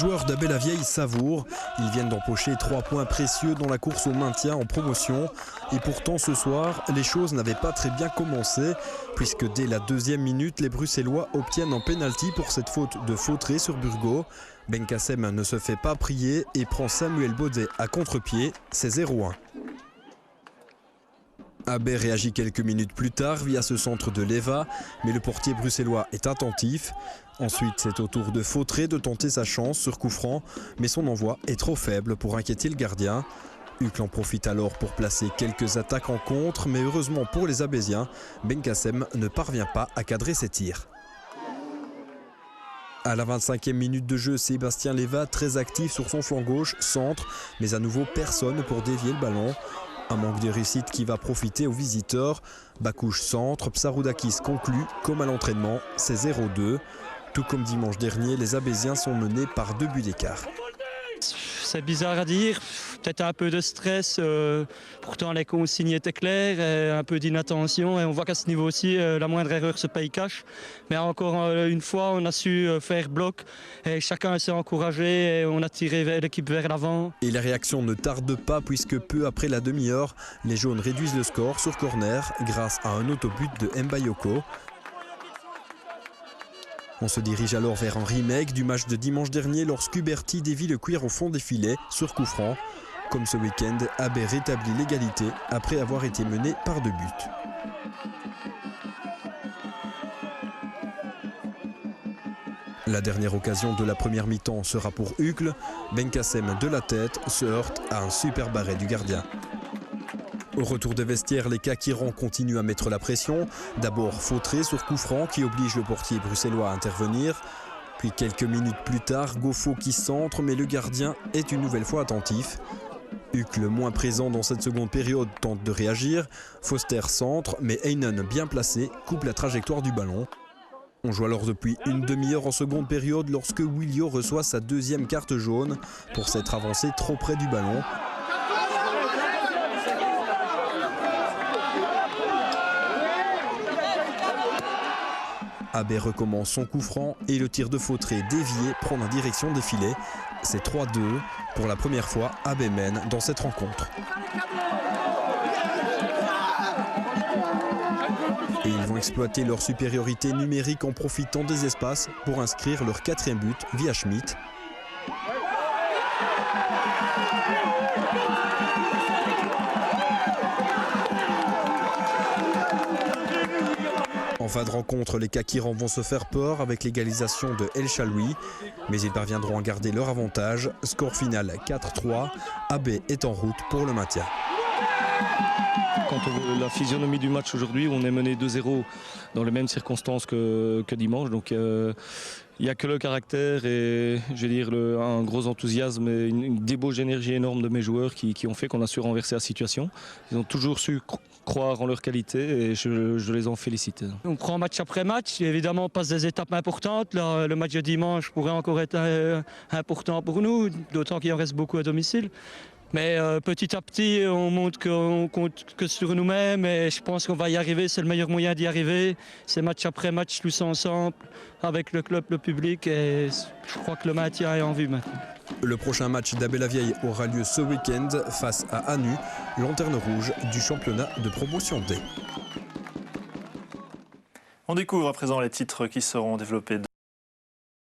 joueurs d'Abbé-la-Vieille savourent. Ils viennent d'empocher 3 points précieux dans la course au maintien en promotion. Et pourtant ce soir, les choses n'avaient pas très bien commencé, puisque dès la 2e minute, les Bruxellois obtiennent un pénalty pour cette faute de Fautré sur Burgot. Benkassem ne se fait pas prier et prend Samuel Baudet à contre-pied. C'est 0-1. Abbé réagit quelques minutes plus tard via ce centre de Leva, mais le portier bruxellois est attentif. Ensuite, c'est au tour de Fautré de tenter sa chance sur coup franc, mais son envoi est trop faible pour inquiéter le gardien. Uccle en profite alors pour placer quelques attaques en contre, mais heureusement pour les Abésiens, Benkassem ne parvient pas à cadrer ses tirs. À la 25e minute de jeu, Sébastien Leva, très actif sur son flanc gauche, centre, mais à nouveau personne pour dévier le ballon. Un manque de réussite qui va profiter aux visiteurs. Bakouche centre, Psaroudakis conclut, comme à l'entraînement, c'est 0-2. Tout comme dimanche dernier, les Abésiens sont menés par 2 buts d'écart. C'est bizarre à dire, peut-être un peu de stress, pourtant les consignes étaient claires, un peu d'inattention et on voit qu'à ce niveau aussi la moindre erreur se paye cash. Mais encore une fois on a su faire bloc et chacun s'est encouragé et on a tiré l'équipe vers l'avant. Et la réaction ne tarde pas puisque peu après la demi-heure, les jaunes réduisent le score sur corner grâce à un autobut de Mbayoko. On se dirige alors vers un remake du match de dimanche dernier lorsqu'Huberti dévie le cuir au fond des filets sur coup franc. Comme ce week-end, Abbé rétablit l'égalité après avoir été mené par 2 buts. La dernière occasion de la première mi-temps sera pour Uccle. Benkassem de la tête se heurte à un super barré du gardien. Au retour des vestiaires, les Kakirans continuent à mettre la pression. D'abord Fautré sur coup franc qui oblige le portier bruxellois à intervenir. Puis quelques minutes plus tard, Goffo qui centre, mais le gardien est une nouvelle fois attentif. Uccle, moins présent dans cette seconde période, tente de réagir. Foster centre, mais Heinen, bien placé, coupe la trajectoire du ballon. On joue alors depuis une demi-heure en seconde période lorsque Willio reçoit sa 2e carte jaune pour s'être avancé trop près du ballon. Abbé recommence son coup franc et le tir de Fautré dévié prend la direction des filets. C'est 3-2. Pour la première fois, Abbé mène dans cette rencontre. Et ils vont exploiter leur supériorité numérique en profitant des espaces pour inscrire leur 4e but via Schmitt. En fin de rencontre, les Kakirans vont se faire peur avec l'égalisation de El Chaloui, mais ils parviendront à garder leur avantage. Score final 4-3, Abbé est en route pour le maintien. Quand on voit la physionomie du match aujourd'hui, on est mené 2-0 dans les mêmes circonstances que dimanche. Donc il n'y a que le caractère et je veux dire, un gros enthousiasme et une débauche d'énergie énorme de mes joueurs qui ont fait qu'on a su renverser la situation. Ils ont toujours su croire en leur qualité et je les en félicite. On prend match après match, évidemment on passe des étapes importantes. Là, le match de dimanche pourrait encore être important pour nous, d'autant qu'il en reste beaucoup à domicile. Mais petit à petit, on montre qu'on compte que sur nous-mêmes et je pense qu'on va y arriver. C'est le meilleur moyen d'y arriver. C'est match après match, tous ensemble, avec le club, le public. Et je crois que le maintien est en vue maintenant. Le prochain match d'Abbé-la-Vieille aura lieu ce week-end face à Anu, lanterne rouge du championnat de promotion D. On découvre à présent les titres qui seront développés.